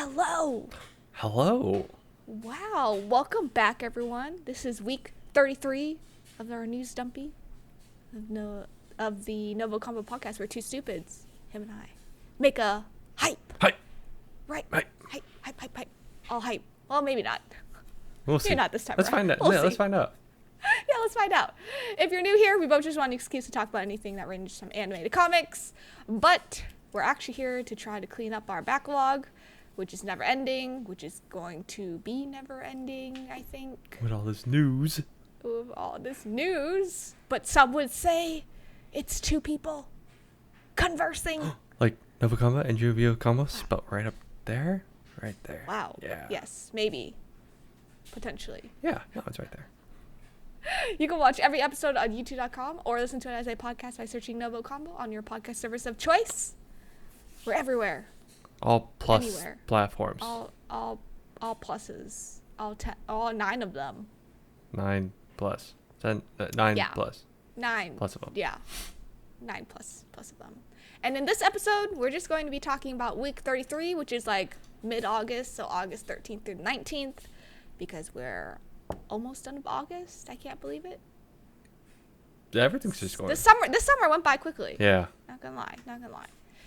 Hello. Hello. Wow. Welcome back, everyone. This is week 33 of our news Dumpy of the NgoVo Convo podcast, where two stupids, him and I, make a hype. Hype. Right. Hype. Hype. All hype. Well, maybe not. We'll see. Maybe not this time Let's around. find out. We'll Let's see. find out. Yeah, let's find out. If you're new here, we both just want an excuse to talk about anything that ranges from animated comics, but we're actually here to try to clean up our backlog, which is never ending, which is going to be never ending, I think, With all this news. with all this news. But some would say it's two people conversing. Like NgoVo Convo and NgoVo Convo spelled right up there. Right there. Wow. Yeah. Yes, maybe. Potentially. Yeah. No, it's right there. You can watch every episode on youtube.com or listen to it as a podcast by searching NgoVo Convo on your podcast service of choice. We're everywhere. All plus Anywhere. platforms. All pluses. All 9 of them. 9 plus. 9 Yeah. plus. 9. Plus of them. Yeah. 9 plus of them. And in this episode, we're just going to be talking about week 33, which is like mid-August, so August 13th through 19th, because we're almost done with August. I can't believe it. Everything's just going. This summer went by quickly. Yeah. Not gonna lie.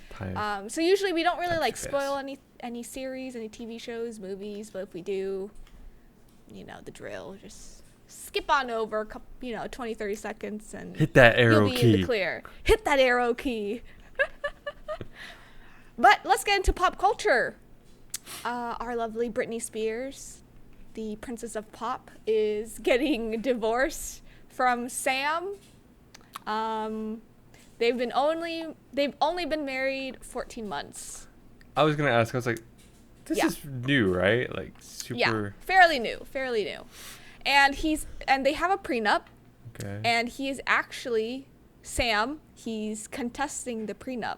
Time. So usually we don't really Time like too spoil fast. any series, any TV shows, movies, but if we do, you know the drill. Just skip on over, 20, 30 seconds, and Hit that arrow you'll be in key. the clear. Hit that arrow key. But let's get into pop culture. Our lovely Britney Spears, the Princess of Pop, is getting divorced from Sam. They've only been married 14 months. I was gonna ask. I was like, this Yeah. is new, right? Like super. Yeah, fairly new. And they have a prenup, Okay. and he is actually Sam. He's contesting the prenup.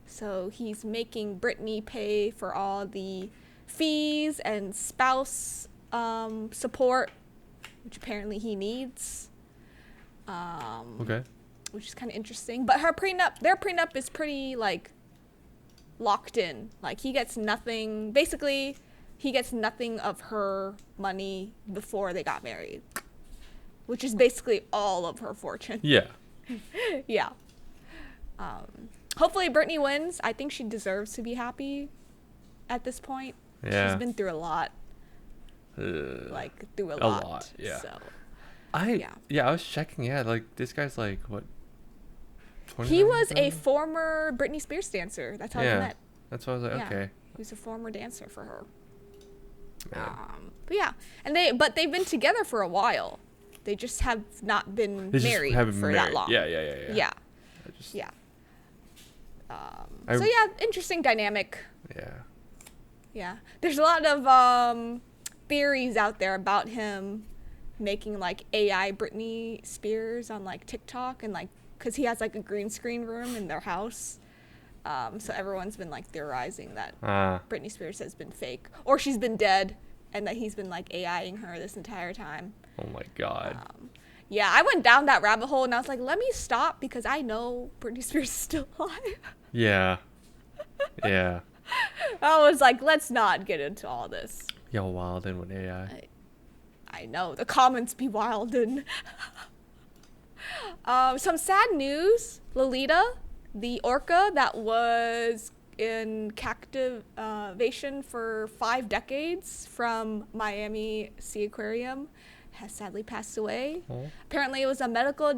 So he's making Britney pay for all the fees and spouse support, which apparently he needs. Okay. Which is kind of interesting. But their prenup is pretty like locked in. Like he gets nothing. Basically, he gets nothing of her money before they got married, which is basically all of her fortune. Yeah. Yeah. Hopefully Britney wins. I think she deserves to be happy at this point. Yeah. She's been through a lot. Through a lot. Yeah. So I was checking. Yeah, like this guy's like what? he was 29? a former Britney Spears dancer. That's how they Yeah. met. That's why I was like, Yeah. okay. He was a former dancer for her. Man. But yeah, but they've been together for a while. They just have not been They just married haven't for been that married. long. Yeah. Yeah. I just, Yeah. I- So yeah, interesting dynamic. Yeah. Yeah. There's a lot of theories out there about him making like AI Britney Spears on like TikTok, and like because he has like a green screen room in their house. So everyone's been like theorizing that Britney Spears has been fake, or she's been dead, and that he's been like AIing her this entire time. Oh my God. Yeah, I went down that rabbit hole and I was like, let me stop because I know Britney Spears is still alive. Yeah. Yeah. I was like, let's not get into all this. Y'all wildin' with AI. I know, the comments be wildin'. Some sad news. Lolita, the orca that was in captivation for 5 decades from Miami Sea Aquarium, has sadly passed away. Oh. Apparently it was a medical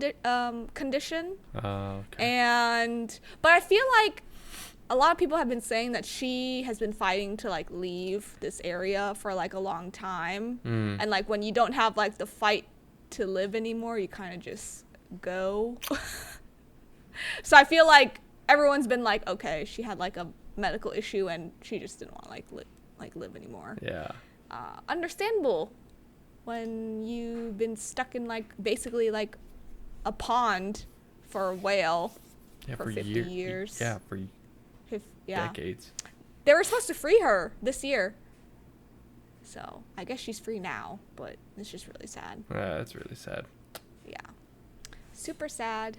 condition. Okay. But I feel like a lot of people have been saying that she has been fighting to like leave this area for like a long time. And like when you don't have like the fight to live anymore, you kind of just go. So I feel like everyone's been like, okay, she had like a medical issue and she just didn't want to live anymore. Yeah. Understandable when you've been stuck in like basically like a pond for a whale for 50 years. Yeah, for decades. They were supposed to free her this year. So I guess she's free now, but it's just really sad. That's really sad. Yeah. Super sad.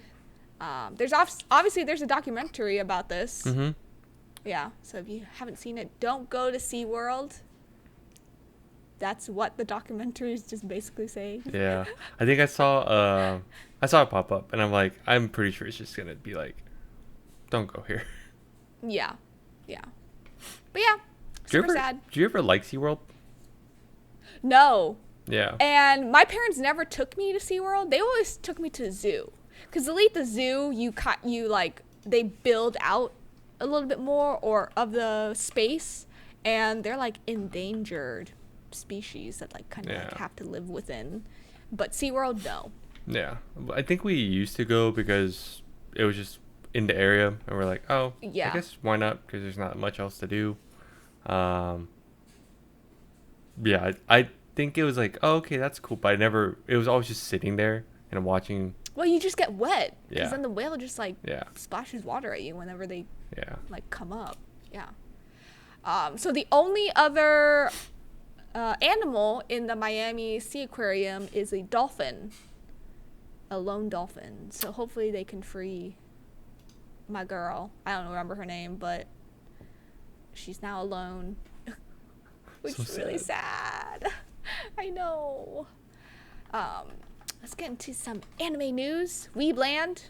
There's obviously there's a documentary about this. Mm-hmm. Yeah. So if you haven't seen it, don't go to SeaWorld. That's what the documentary is just basically saying. Yeah. I think I saw it pop up, and I'm like, I'm pretty sure it's just gonna be like, don't go here. Yeah. Yeah. But yeah, super sad. Do you ever like SeaWorld? No. Yeah. And my parents never took me to SeaWorld. They always took me to the zoo. Because at the zoo, they build out a little bit more or of the space. And they're like endangered species that like kind of like have to live within. But SeaWorld, no. Yeah. I think we used to go because it was just in the area. And we're like, oh, Yeah. I guess why not? Because there's not much else to do. Yeah, I think it was like, oh, okay, that's cool. But it was always just sitting there and watching. Well, you just get wet. Because Yeah. then the whale just like Yeah. splashes water at you whenever they Yeah. like come up. Yeah. So the only other animal in the Miami Sea Aquarium is a dolphin. A lone dolphin. So hopefully they can free my girl. I don't remember her name, but she's now alone. Which So is really sad. I know. Let's get into some anime news. Weebland.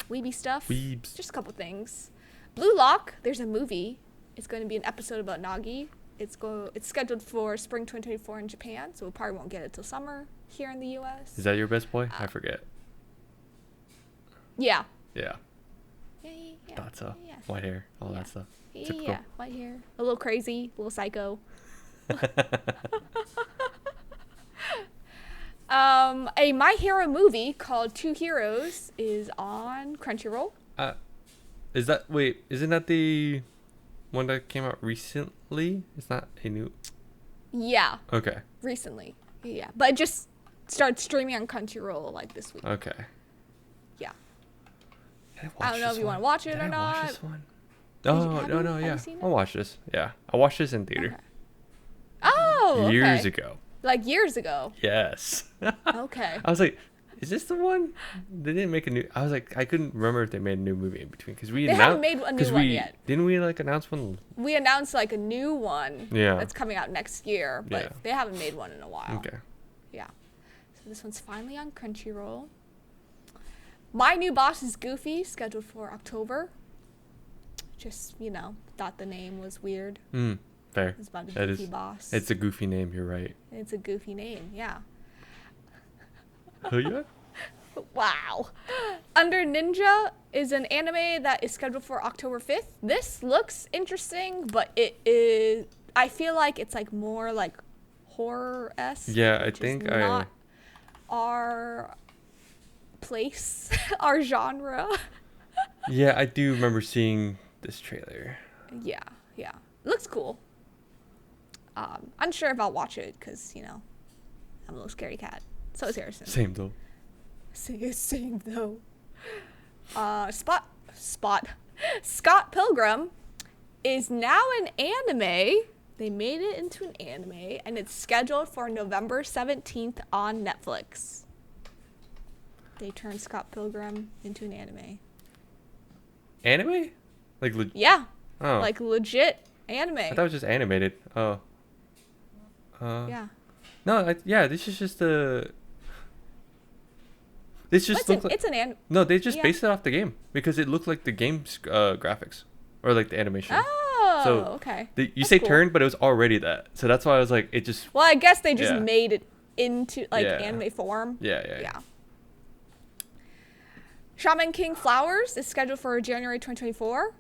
Weeby stuff. Weebs. Just a couple things. Blue Lock, there's a movie. It's going to be an episode about Nagi. It's scheduled for spring 2024 in Japan, so we probably won't get it till summer here in the US. Is that your best boy? I forget. Yeah. Yeah. Yeah. Thought so. Yeah. White hair, all that stuff. Typical. Yeah, white hair. A little crazy, a little psycho. A My Hero movie called Two Heroes is on Crunchyroll. Isn't that the one that came out recently? It's not a new. Yeah. Okay. Recently. Yeah. But it just started streaming on Crunchyroll like this week. Okay. Yeah. Did I don't know if you want to watch it or not. Watch this one? Have you Yeah. seen it? I'll watch this. Yeah. I watched this in theater. Okay. Oh, Years okay. ago. Like years ago. Yes. Okay. I was like, is this the one? They didn't make a new. I was like, I couldn't remember if they made a new movie in between because They haven't made a new one yet. Didn't we like announce one? We announced like a new one. Yeah. That's coming out next year, but Yeah. they haven't made one in a while. Okay. Yeah. So this one's finally on Crunchyroll. My New Boss is Goofy, scheduled for October. Just, thought the name was weird. Fair. It's about a That goofy is- boss. It's a goofy name. You're right. It's a goofy name, yeah. Oh yeah. Wow. Under Ninja is an anime that is scheduled for October 5th. This looks interesting, but I feel like it's like more like horror-esque. Yeah, I which is think not our place, our genre. Yeah, I do remember seeing this trailer. Yeah. Looks cool. Unsure if I'll watch it because, I'm a little scaredy cat. So is Harrison. Same though. Same though. Scott Pilgrim is now an anime. They made it into an anime, and it's scheduled for November 17th on Netflix. They turned Scott Pilgrim into an anime. Anime? Like Yeah. Oh. Like legit anime. I thought it was just animated. Oh. Yeah. No, this is just a. This just looks like. It's an anime. No, they just yeah. based it off the game because it looked like the game's graphics, or like the animation. Oh, So, okay. You That's say cool. turned, but it was already that. So that's why I was like, it just. Well, I guess they just Yeah. made it into like Yeah. anime form. Yeah. Shaman King Flowers is scheduled for January 2024.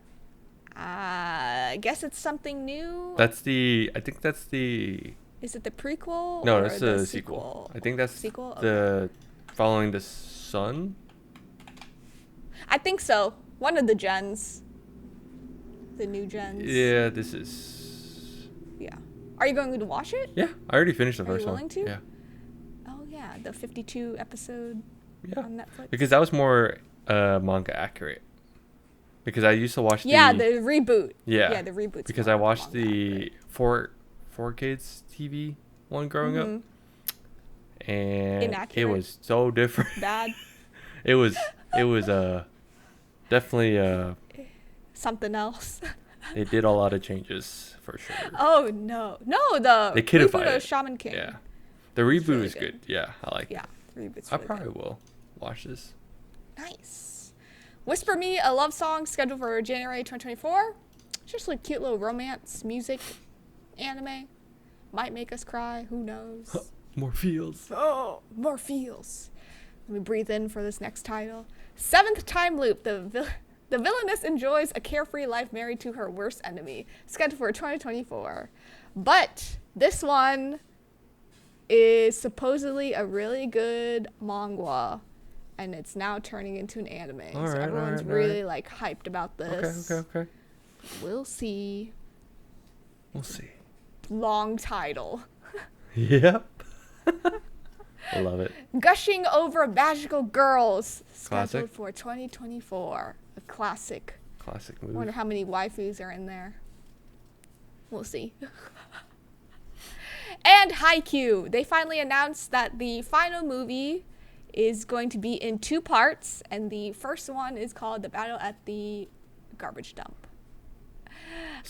I guess it's something new. I think that's the. Is it the prequel? No, or that's the sequel. I think that's Sequel? the following the sun. I think so. One of the gens. The new gens. Yeah, this is. Yeah. Are you going to watch it? Yeah, I already finished the Are you first one. willing to? Yeah. Oh yeah, the 52 episode Yeah. on Netflix. Because that was more manga accurate. Because I used to watch the reboot. Yeah. Yeah, the reboot. Because I watched the four kids TV one growing up, and Inaccurate. it was so different. Bad. It was definitely Something else. They did a lot of changes for sure. Oh no, no, They the kiddified reboot of it. Shaman King. Yeah, the reboot really is good. good. Yeah, I like Yeah, it. the reboot's I really probably good. will watch this. Nice. Whisper Me, a love song scheduled for January 2024. It's just like cute little romance music anime. Might make us cry. Who knows? More feels. Oh, more feels. Let me breathe in for this next title. Seventh Time Loop. The villainess enjoys a carefree life married to her worst enemy. Scheduled for 2024. But this one is supposedly a really good manga. And it's now turning into an anime. All So right, everyone's all right. really like hyped about this. Okay. We'll see. We'll see. Long title. Yep. I love it. Gushing Over Magical Girls. Classic. Scheduled for 2024. A classic. Classic I movie. wonder how many waifus are in there. We'll see. And Haikyuu. They finally announced that the final movie is going to be in 2 parts. And the first one is called The Battle at the Garbage Dump.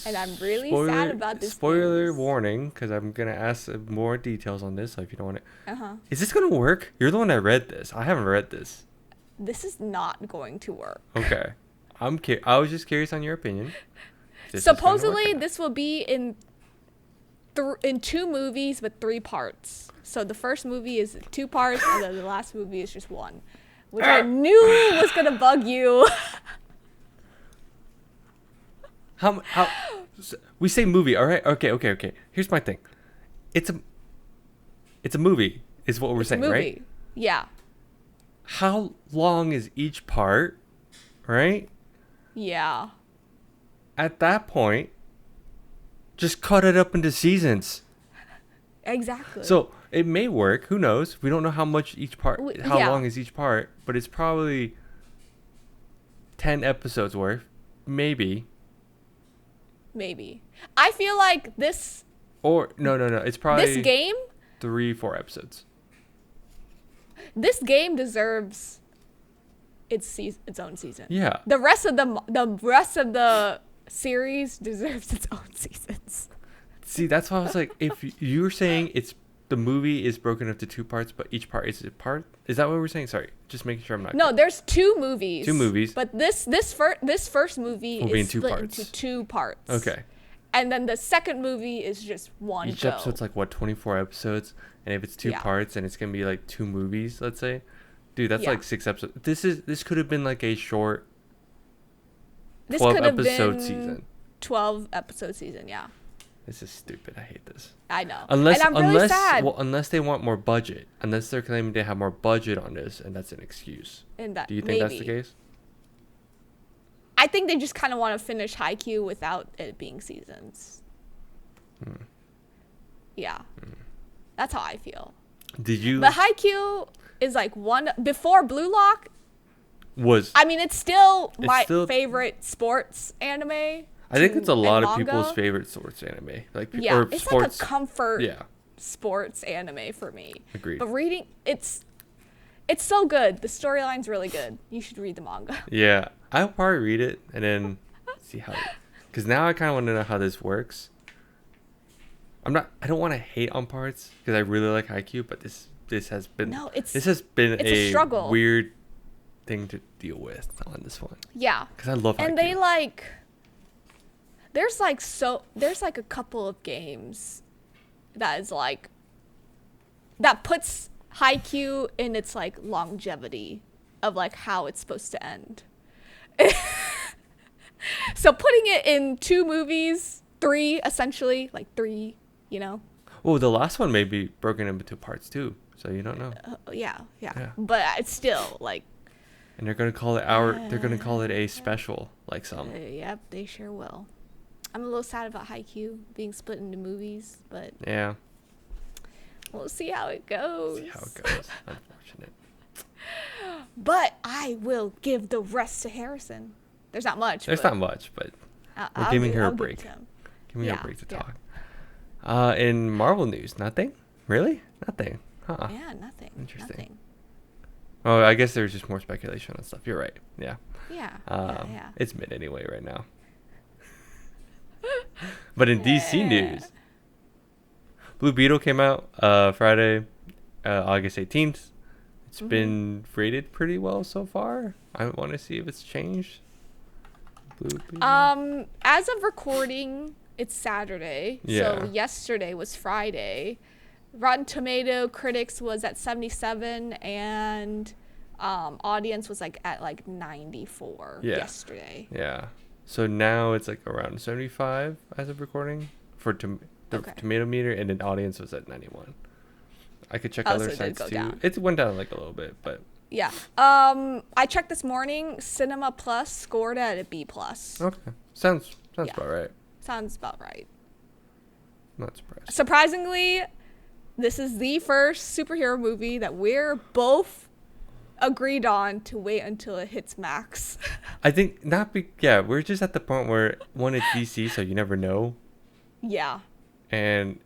And I'm really sad about this. Spoiler news. warning, because I'm going to ask more details on this. So if you don't want to. Uh-huh. Is this going to work? You're the one that read this. I haven't read this. This is not going to work. Okay. I was just curious on your opinion. Supposedly, this will be in 2 movies, but 3 parts. So the first movie is 2 parts, and then the last movie is just 1. Which I knew was going to bug you. How we say movie, all right? Okay. Here's my thing. It's a movie, is what we're saying, movie. right? Yeah. How long is each part, right? Yeah. At that point, just cut it up into seasons. Exactly. So it may work. Who knows? We don't know how much each part, how long is each part, but it's probably 10 episodes worth, maybe. I feel like this. Or no. It's probably This game. 3-4 episodes. This game deserves its own season. Yeah. The rest of the series deserves its own seasons. See, that's why I was like, if you're saying the movie is broken up to 2 parts, but each part is a part, is that what we're saying? Sorry, just making sure I'm not. No, there's 2 movies. 2 movies. But this first movie Will be is in 2 split parts. into 2 parts. Okay. And then the second movie is just one. Each episode's like 24 episodes, and if it's 2 Yeah. parts, and it's gonna be like 2 movies, let's say, dude, that's Yeah. like 6 episodes. This could have been like a short This 12 could have episode been season. 12 episode season, yeah. This is stupid. I hate this. I know. Unless and I'm really sad. well, unless they want more budget, unless they're claiming they have more budget on this, and that's an excuse. And that, Do you think that's the case? I think they just kind of want to finish Haikyuu without it being seasons. Yeah. That's how I feel. Did you? But Haikyuu is like one before Blue Lock. Was I mean, it's still It's my still- favorite sports anime. I think it's a lot and of people's manga. favorite sports anime, like Yeah, or it's sports. like a comfort Yeah, sports anime for me. agreed. But reading, it's so good. The storyline's really good. You should read the manga. Yeah, I'll probably read it and then see how. Because now I kind of want to know how this works. I don't want to hate on parts because I really like Haikyuu, but this has been it's a struggle. weird thing to deal with on this one. Yeah. Because I love Haikyuu. And they there's like a couple of games that is like that puts Haikyuu in its like longevity of like how it's supposed to end. So putting it in 2 movies, 3 essentially, like 3, you know. Oh, the last one may be broken into parts too, so you don't know. Yeah. Yeah. But it's still like And they're gonna call it they're gonna call it a special, like some. yep, they sure will. I'm a little sad about Haikyuu being split into movies, but Yeah. we'll see how it goes. See how it goes. Unfortunate. But I will give the rest to Harrison. There's not much. There's not much, but we're giving her a break. Giving her a break to talk. In Marvel news, nothing? Really? Nothing. Huh. Yeah, nothing. Interesting. Nothing. Oh, I guess there's just more speculation on stuff. You're right. Yeah. Yeah. It's mid anyway right now. But in DC news, Blue Beetle came out Friday, August 18th. It's been rated pretty well so far. I want to see if it's changed. Blue Beetle. As of recording, it's Saturday. Yeah. So yesterday was Friday. Rotten Tomato critics was at 77 and audience was like at like 94 yesterday. Yeah. So now it's like around 75 as of recording for the tomato meter, and then audience was at 91. I could check other sites too. Down. It went down like a little bit, but yeah. I checked this morning. Cinema Plus scored at a B+. Okay. Sounds about right. Sounds about right. Not surprised. Surprisingly, this is the first superhero movie that we're both agreed on to wait until it hits Max. I think we're just at the point where one, it's DC, so you never know. Yeah. And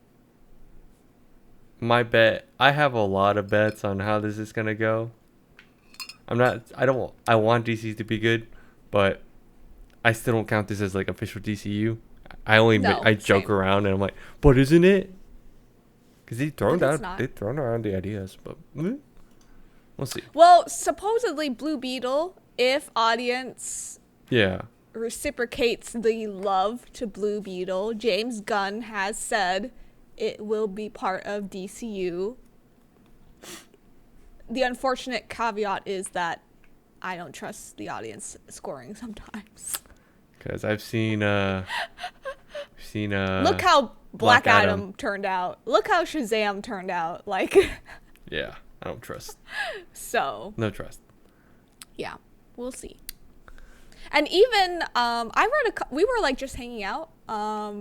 my bet, I have a lot of bets on how this is gonna go. I want DC to be good, but I still don't count this as like official DCU. I joke around and I'm like, but isn't it? Because they've thrown around the ideas, but we'll see. Well, supposedly Blue Beetle, if audience reciprocates the love to Blue Beetle, James Gunn has said it will be part of DCU. The unfortunate caveat is that I don't trust the audience scoring sometimes. Because I've seen look how Black Adam turned out. Look how Shazam turned out. Like, yeah, I don't trust. So no trust. Yeah, we'll see. And even we were like just hanging out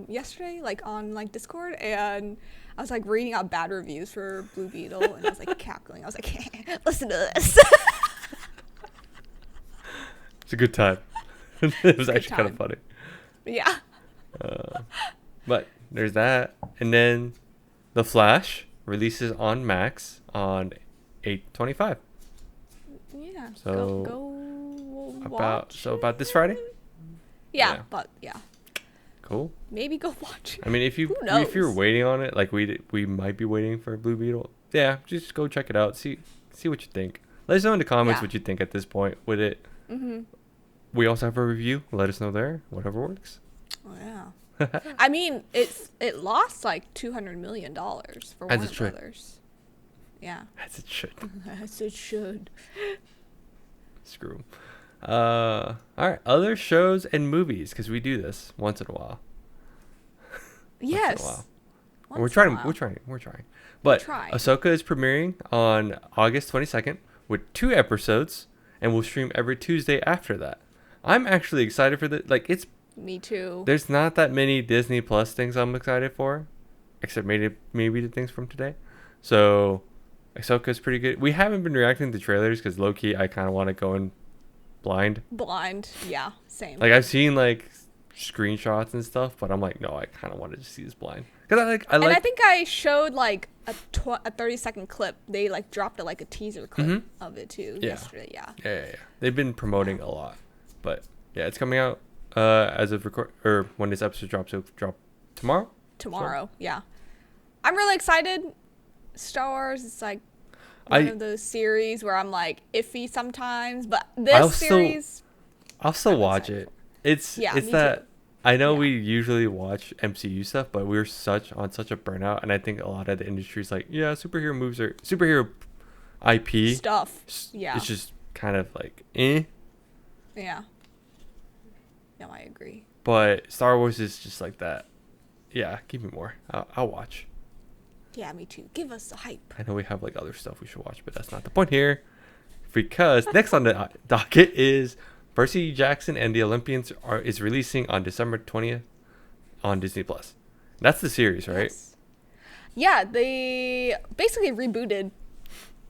yesterday, like on like Discord, and I was like reading out bad reviews for Blue Beetle, and I was like cackling. I was like, listen to this. It's a good time. It was actually kind of funny. Yeah. But there's that, and then The Flash releases on Max on 8/25. Yeah. So go about this Friday. Yeah. But yeah. Cool. Maybe go watch it. I mean, if you're waiting on it, like we might be waiting for Blue Beetle. Yeah, just go check it out. See what you think. Let us know in the comments what you think at this point with it. Mm-hmm. We also have a review. Let us know there. Whatever works. Oh, yeah. I mean, it lost like $200 million for Warner Brothers. Yeah. As it should. As it should. Screw 'em. All right. Other shows and movies, because we do this once in a while. Yes. We're trying. But Ahsoka is premiering on August 22nd with 2 episodes, and we'll stream every Tuesday after that. I'm actually excited for this. Like, it's. Me too. There's not that many Disney Plus things I'm excited for, except maybe the things from today. So, Ahsoka's pretty good. We haven't been reacting to trailers because low key I kind of want to go in blind. Yeah, same. Like, I've seen like screenshots and stuff, but I'm like, no, I kind of want to just see this blind. Cause I think I showed like a 30-second clip. They like dropped a teaser clip of it too yesterday. Yeah. They've been promoting a lot, but yeah, it's coming out as of record or when this episode drops. It'll drop tomorrow. Yeah. I'm really excited. Star Wars is like one of those series where I'm like iffy sometimes, but I'll still watch it. It's that. Too. I know we usually watch MCU stuff, but we're on such a burnout, and I think a lot of the industry's like, superhero movies or superhero IP stuff. Yeah, it's just kind of like, eh. Yeah. No, I agree. But Star Wars is just like that. Yeah, give me more. I'll watch. Yeah, me too. Give us the hype. I know we have like other stuff we should watch, but that's not the point here. Because next on the docket is Percy Jackson and the Olympians is releasing on December 20th on Disney Plus. That's the series, right? Yes. Yeah, they basically rebooted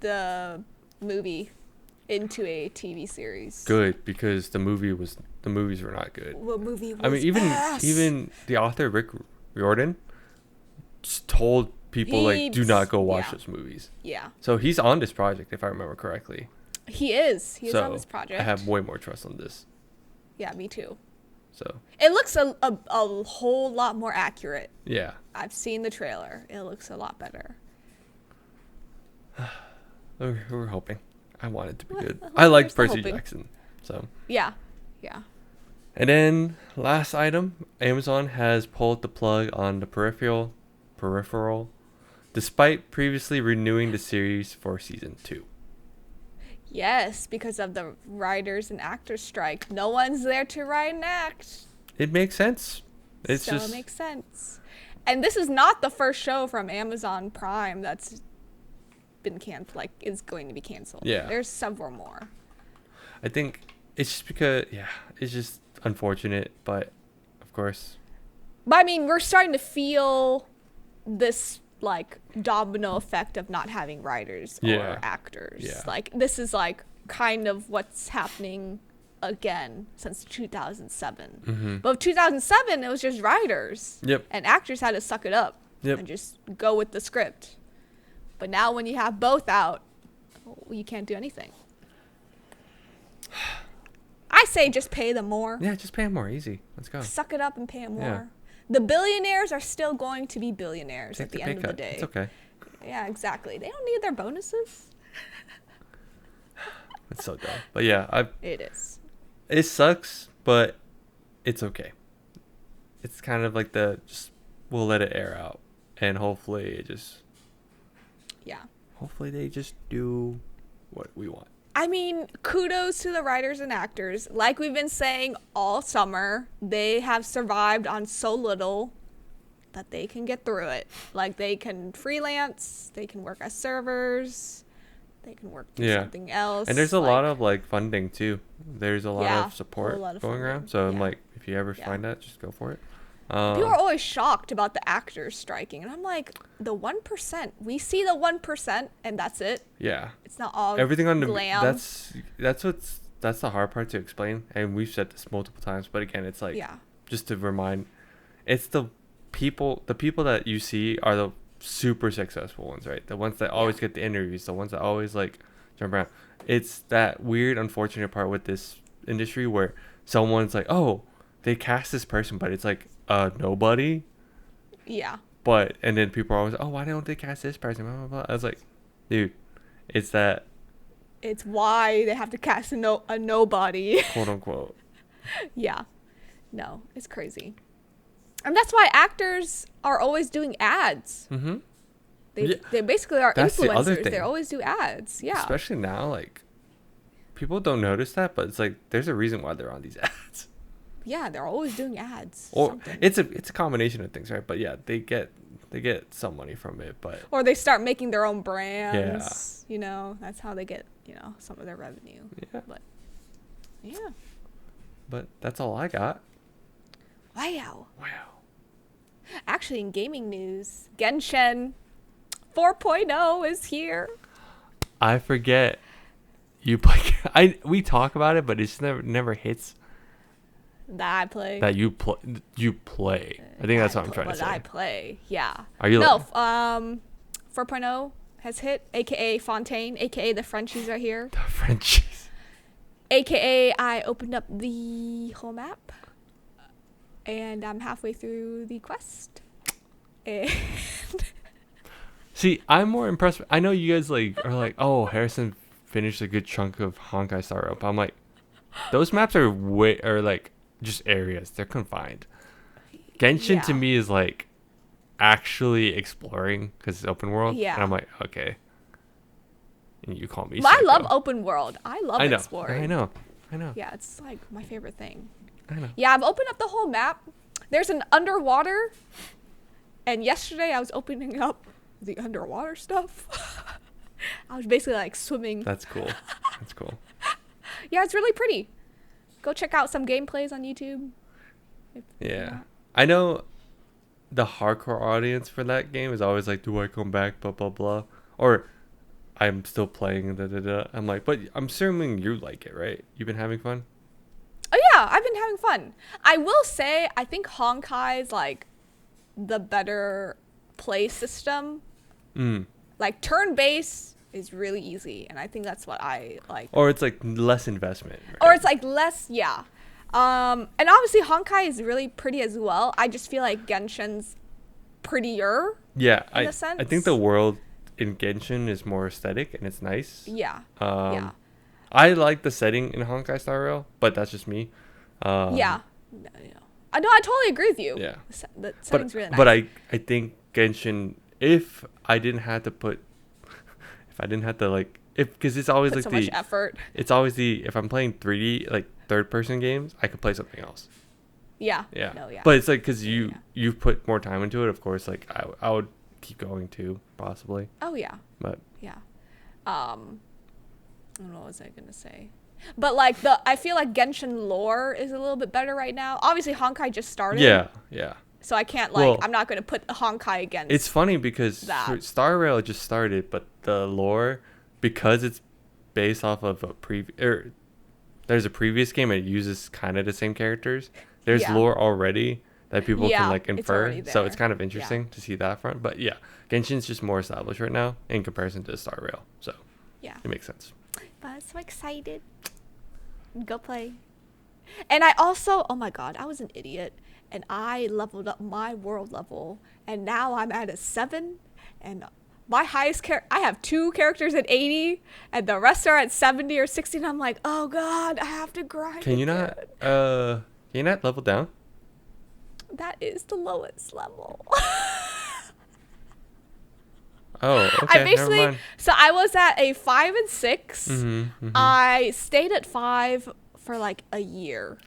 the movie into a TV series. Good, because the movies were not good. What movie was I mean, even the author Rick Riordan told people do not go watch those movies. Yeah. So he's on this project, if I remember correctly. He is. He is on this project. I have way more trust on this. Yeah, me too. So it looks a whole lot more accurate. yeah, I've seen the trailer. It looks a lot better. we're hoping. I want it to be good. I like Percy hoping. Jackson. So Yeah. and then last item, Amazon has pulled the plug on the peripheral, despite previously renewing the series for season 2. Yes, because of the writers and actors strike. No one's there to write and act. It makes sense. It makes sense. And this is not the first show from Amazon Prime that's been canceled, like is going to be canceled. Yeah. There's several more. I think it's just because it's just unfortunate, but of course. But I mean, we're starting to feel this like domino effect of not having writers or actors. Yeah. Like this is like kind of what's happening again since 2007. Mm-hmm. But with 2007, it was just writers. Yep. And actors had to suck it up and just go with the script. But now when you have both out, you can't do anything. I say just pay them more. Yeah, just pay them more. Easy. Let's go. Suck it up and pay them more. Yeah. The billionaires are still going to be billionaires at the end of the day. It's okay. Yeah, exactly. They don't need their bonuses. It's so dumb. But yeah, It is. it sucks, but it's okay. It's kind of like we'll let it air out, and hopefully hopefully they just do what we want. I mean, kudos to the writers and actors. Like we've been saying all summer, they have survived on so little that they can get through it. Like they can freelance, they can work as servers, they can work do something else. And there's a lot of like funding too. There's a lot of support going around. So I'm like, if you ever find that, just go for it. People are always shocked about the actors striking, and I'm like, the 1%. We see the 1%, and that's it. Yeah. It's not all everything on glam. That's the hard part to explain, and we've said this multiple times. But again, it's like just to remind, it's the people that you see are the super successful ones, right? The ones that always get the interviews, the ones that always like jump around. It's that weird, unfortunate part with this industry where someone's like, oh, they cast this person, but it's like nobody. Yeah. But and then people are always, oh, why don't they cast this person? Blah, blah, blah. I was like, dude, it's why they have to cast a nobody, quote unquote. Yeah. No, it's crazy. And that's why actors are always doing ads. Mm-hmm. They basically are that's influencers. The other thing. They always do ads. Yeah. Especially now, like people don't notice that, but it's like there's a reason why they're on these ads. Yeah, they're always doing ads. Or something. it's a combination of things, right? But yeah, they get some money from it, but or they start making their own brands. Yeah. You know, that's how they get, some of their revenue. Yeah. But yeah. But that's all I got. Wow. Actually, in gaming news, Genshin 4.0 is here. I forget. You play. We talk about it, but it's never hits. That I play. That you play. I think that's what I'm trying to say. I play. Yeah. Are you? No. 4.0 has hit, aka Fontaine, aka the Frenchies are here. The Frenchies. AKA I opened up the whole map, and I'm halfway through the quest. And see, I'm more impressed. I know you guys are like, oh, Harrison finished a good chunk of Honkai Star Rail. I'm like, those maps are like just areas. They're confined. Genshin to me is like actually exploring because it's open world. Yeah. And I'm like, okay. And you call me. I love open world. I love exploring. I know. Yeah, it's like my favorite thing. I know. Yeah, I've opened up the whole map. There's an underwater, and yesterday I was opening up the underwater stuff. I was basically like swimming. That's cool. Yeah, it's really pretty. Go check out some gameplays on YouTube. Yeah. I know the hardcore audience for that game is always like, do I come back, blah, blah, blah. Or I'm still playing, da, da, da. I'm like, but I'm assuming you like it, right? You've been having fun? Oh, yeah, I've been having fun. I will say, I think Honkai is like the better play system. Like turn-based is really easy, and I think that's what I like. Or it's like less investment. Right? Or it's like less, yeah. And obviously Honkai is really pretty as well. I just feel like Genshin's prettier. Yeah, in a sense. I think the world in Genshin is more aesthetic and it's nice. Yeah. Yeah. I like the setting in Honkai Star Rail, but that's just me. Yeah. No, I totally agree with you. Yeah. The setting's really nice. But I think Genshin, if I didn't have to like, because it's always put like so much effort. It's always if I'm playing 3D, like third person games, I could play something else. Yeah. Yeah. No, yeah. But it's like, because you've put more time into it, of course, like I would keep going too, possibly. Oh, yeah. But. Yeah. I don't know what was I going to say. But like I feel like Genshin lore is a little bit better right now. Obviously Honkai just started. Yeah, yeah. So I can't I'm not going to put Honkai against. It's funny because Star Rail just started, but the lore, because it's based off of there's a previous game and it uses kind of the same characters. There's lore already that people can like infer. So it's kind of interesting to see that front. But yeah, Genshin's just more established right now in comparison to Star Rail. So yeah, it makes sense. But I'm so excited. Go play. And I also, oh my god, I was an idiot. And I leveled up my world level. And now I'm at a 7. And my highest I have 2 characters at 80. And the rest are at 70 or 60. And I'm like, oh god, I have to grind. Can you not level down? That is the lowest level. Oh, okay. I basically, so I was at a 5 and 6. I stayed at 5 for like a year.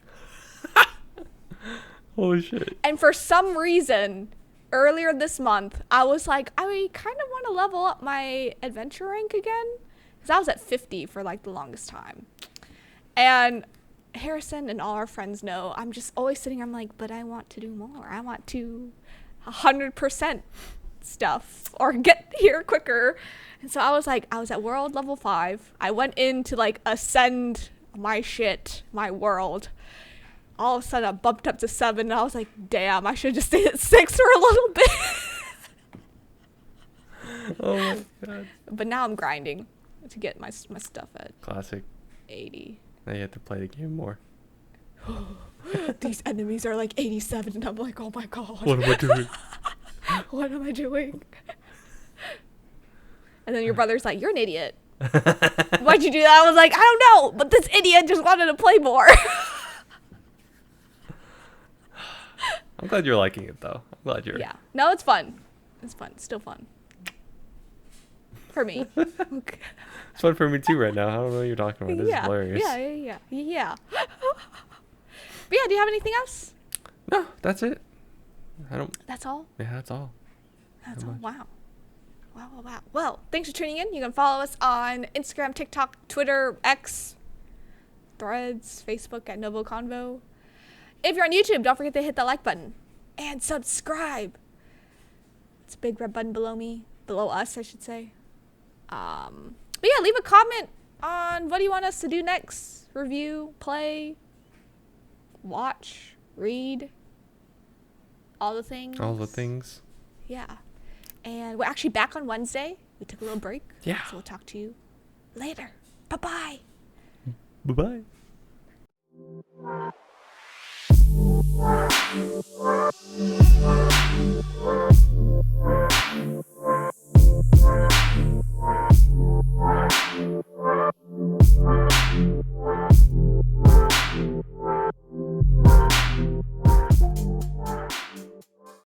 Holy shit. And for some reason, earlier this month, I was like, I kind of want to level up my adventure rank again. Because I was at 50 for like the longest time. And Harrison and all our friends know, I'm just always sitting here, I'm like, but I want to do more. I want to 100% stuff or get here quicker. And so I was like, I was at world level 5. I went in to like ascend my world. All of a sudden I bumped up to 7 and I was like, damn, I should have just stayed at 6 for a little bit. Oh my god. But now I'm grinding to get my stuff at classic 80. Now you have to play the game more. These enemies are like 87 and I'm like, oh my god. What am I doing? What am I doing? And then your brother's like, you're an idiot. Why'd you do that? I was like, I don't know, but this idiot just wanted to play more. I'm glad you're liking it though. I'm glad you're. Yeah. No, it's fun. It's fun. It's still fun. For me. Okay. It's fun for me too right now. I don't know what you're talking about. This is hilarious. Yeah. But yeah, do you have anything else? No, that's it. That's all? Yeah, that's all. That's all. Wow. Well, thanks for tuning in. You can follow us on Instagram, TikTok, Twitter, X, Threads, Facebook at NgoVo Convo. If you're on YouTube, don't forget to hit the like button and subscribe. It's a big red button below us, I should say. But yeah, leave a comment on what do you want us to do next. Review, play, watch, read, all the things. All the things. Yeah. And we're actually back on Wednesday. We took a little break. Yeah. So we'll talk to you later. Bye-bye. Bye-bye.